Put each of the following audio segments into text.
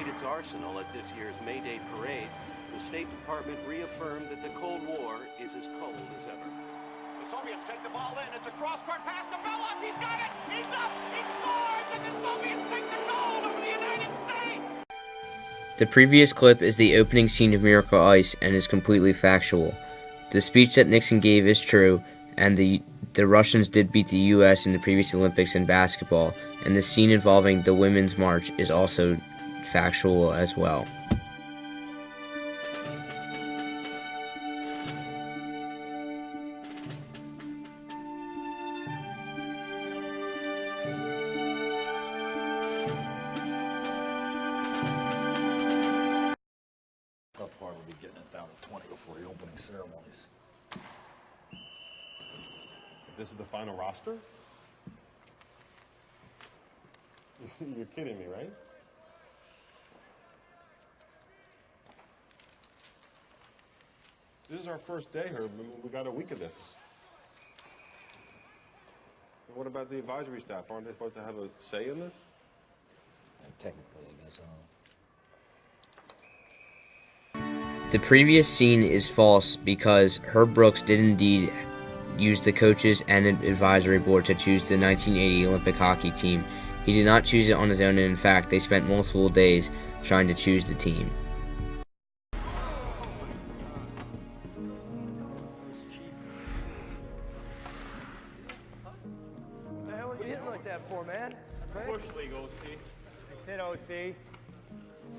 its arsenal at this year's May Day parade, the State Department reaffirmed that the Cold War is as cold as ever. The Soviets take the ball in. It's a cross-court pass to Belov. He's got it. He's up. He scores, and the Soviets take the gold over the United States. The previous clip is the opening scene of Miracle Ice and is completely factual. The speech that Nixon gave is true, and the Russians did beat the U.S. in the previous Olympics in basketball, and the scene involving the Women's March is also factual as well. Tough part will be getting it down to 20 before the opening ceremonies. This is the final roster? You're kidding me, right? This is our first day, Herb. We got a week of this. And what about the advisory staff? Aren't they supposed to have a say in this? Technically, I guess. The previous scene is false because Herb Brooks did indeed use the coaches and advisory board to choose the 1980 Olympic hockey team. He did not choose it on his own, and in fact, they spent multiple days trying to choose the team. What the hell are you hitting like that for, man? Bush League, OC. I said OC.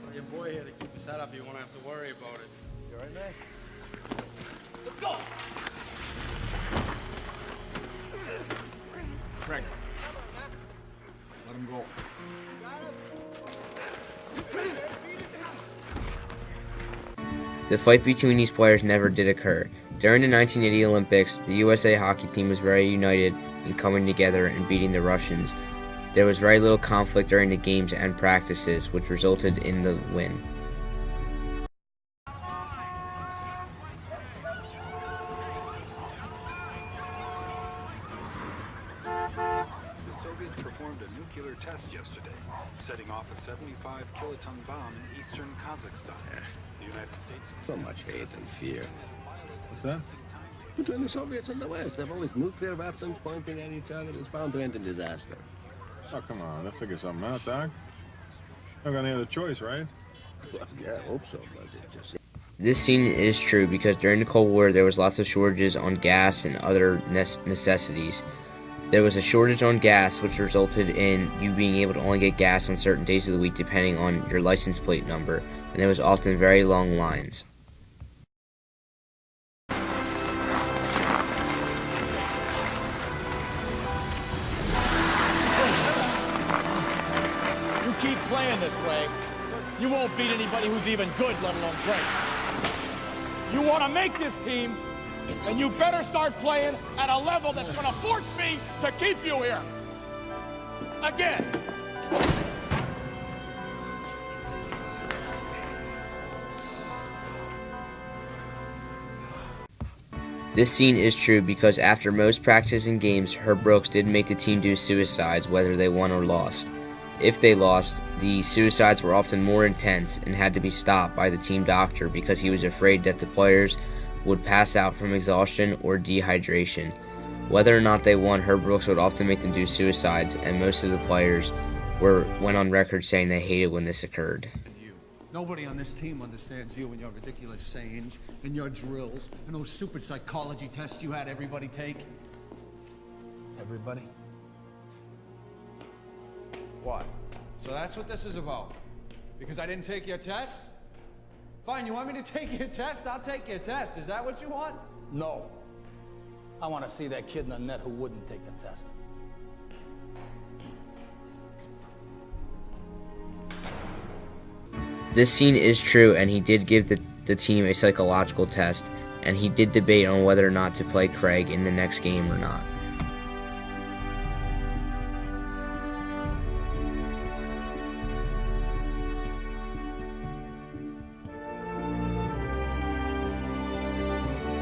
Tell your boy here to keep his head up. You won't have to worry about it. You all right, man? Let's go! Craig, let him go. The fight between these players never did occur. During the 1980 Olympics, the USA hockey team was very united in coming together and beating the Russians. There was very little conflict during the games and practices, which resulted in the win. The Soviets performed a nuclear test yesterday, setting off a 75-kiloton bomb in eastern Kazakhstan. The United States... So much hate and fear. What's that? Between the Soviets and the West, they've always nuclear weapons pointing at each other. It's bound to end in disaster. Oh, come on. They'll figure something out, Doc. Not got any other choice, right? Well, yeah, I hope so, but it just... This scene is true because during the Cold War there was lots of shortages on gas and other necessities. There was a shortage on gas, which resulted in you being able to only get gas on certain days of the week depending on your license plate number, and there was often very long lines. You keep playing this way, you won't beat anybody who's even good, let alone great. You want to make this team, then you better start playing at a level that's going to force me to keep you here. Again. This scene is true because after most practices and games, Herb Brooks did make the team do suicides whether they won or lost. If they lost, the suicides were often more intense and had to be stopped by the team doctor because he was afraid that the players would pass out from exhaustion or dehydration. Whether or not they won, Herb Brooks would often make them do suicides, and most of the players went on record saying they hated when this occurred. Nobody on this team understands you and your ridiculous sayings and your drills and those stupid psychology tests you had everybody take. Everybody? What? So that's what this is about? Because I didn't take your test? Fine, you want me to take your test? I'll take your test. Is that what you want? No. I want to see that kid in the net who wouldn't take the test. This scene is true, and he did give the team a psychological test, and he did debate on whether or not to play Craig in the next game or not.